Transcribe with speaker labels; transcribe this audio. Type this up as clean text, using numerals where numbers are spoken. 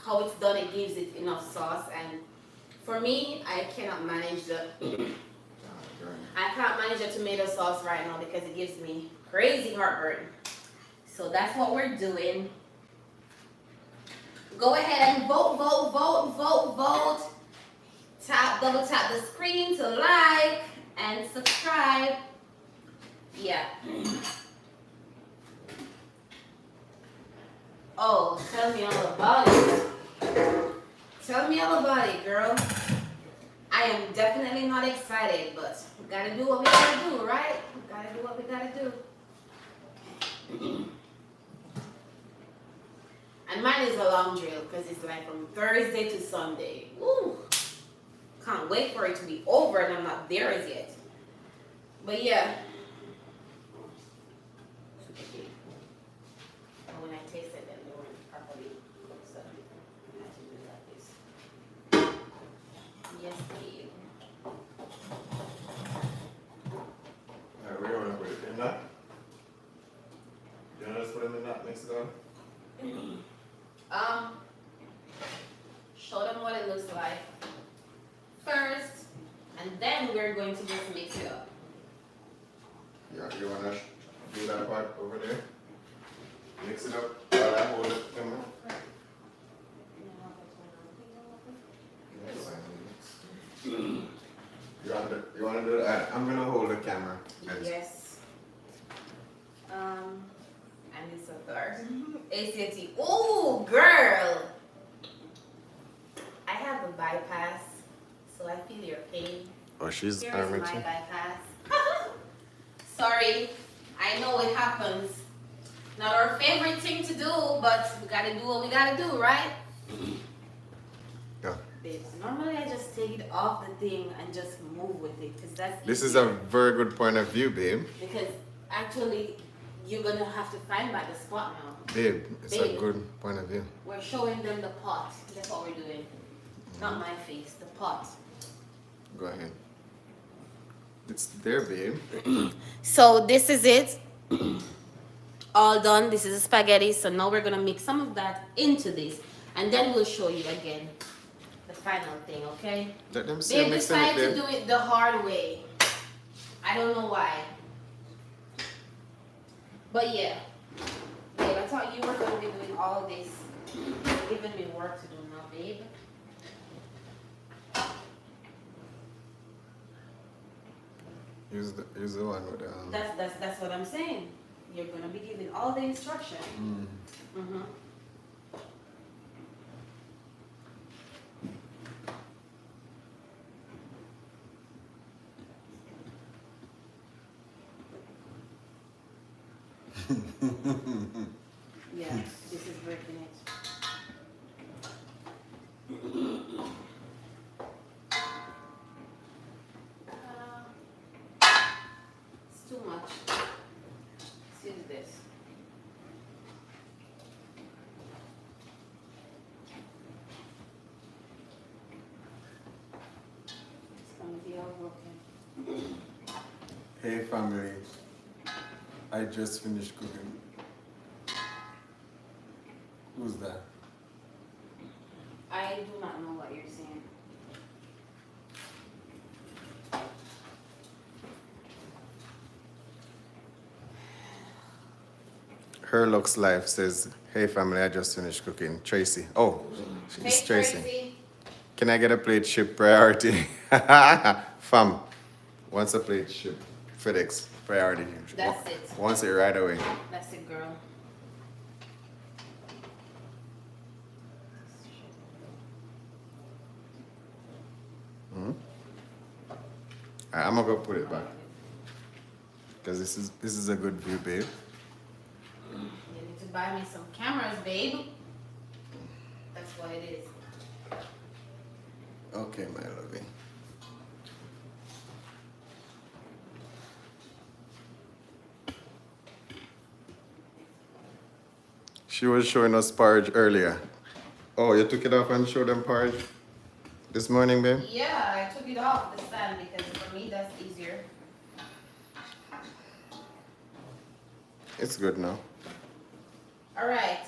Speaker 1: how it's done, it gives it enough sauce. And for me, I can't manage the tomato sauce right now because it gives me crazy heartburn. So that's what we're doing. Go ahead and vote, vote, vote, vote, vote. Double tap the screen to like and subscribe. Yeah. Oh, tell me all about it. Tell me all about it, girl. I am definitely not excited, but we gotta do what we gotta do, right? We gotta do what we gotta do. And mine is a long drill because it's like from Thursday to Sunday. Woo! Can't wait for it to be over and I'm not there as yet. But yeah. When I tasted them, they weren't properly cooked, so I had to do it like this. Yes, babe.
Speaker 2: Alright, where you want to put it? In that? You want to just put them in that next to
Speaker 1: Show them what it looks like first, and then we're going to just mix it up.
Speaker 2: Yeah, you want to do that part over there? Mix it up while I hold it. Come on. You want to do that? I'm going to hold the camera.
Speaker 1: Yes. And it's a third. ACT. Oh, girl! I have a bypass, so I feel your pain.
Speaker 2: Oh, she's
Speaker 1: Here is my bypass. Sorry, I know it happens. Not our favorite thing to do, but we gotta do what we gotta do, right?
Speaker 2: Yeah.
Speaker 1: Babes, normally I just take it off the thing and just move with it, because that's
Speaker 2: This is
Speaker 1: easier.
Speaker 2: a very good point of view, babe.
Speaker 1: Because actually, you're gonna have to find by the spot now.
Speaker 2: Babe, it's
Speaker 1: Babe.
Speaker 2: a good point of view.
Speaker 1: We're showing them the pot. That's what we're doing. Not my face, the pot.
Speaker 2: Go ahead. It's there, babe.
Speaker 1: So this is it. All done. This is the spaghetti. So now we're gonna mix some of that into this, and then we'll show you again the final thing. Okay?
Speaker 2: Let them see
Speaker 1: They
Speaker 2: you mixing it,
Speaker 1: decided to
Speaker 2: babe.
Speaker 1: do it the hard way. I don't know why. But yeah, babe, I thought you were gonna be doing all this. You're giving me work to do now, babe.
Speaker 2: Use the one with
Speaker 1: That's what I'm saying. You're gonna be giving all the instruction. Mm-hmm. Yeah, this is breaking it. It's too much. Let's use this. It's gonna be all broken.
Speaker 2: Hey family, I just finished cooking. Who's that?
Speaker 1: I do not know what you're saying.
Speaker 2: Her Looks Life says, hey family, I just finished cooking. Tracy. Oh, it's
Speaker 1: Hey,
Speaker 2: Tracy. Can I get a plate ship priority? Fam, once a plate ship, FedEx priority.
Speaker 1: That's it.
Speaker 2: Once it right away.
Speaker 1: That's it, girl.
Speaker 2: Alright, I'm gonna go put it back. Because this is a good view, babe.
Speaker 1: You need to buy me some cameras, babe. That's what it is.
Speaker 2: Okay, my lovey. She was showing us porridge earlier. Oh, you took it off and showed them porridge this morning, babe?
Speaker 1: Yeah, I took it off this time because for me that's easier.
Speaker 2: It's good now.
Speaker 1: All right.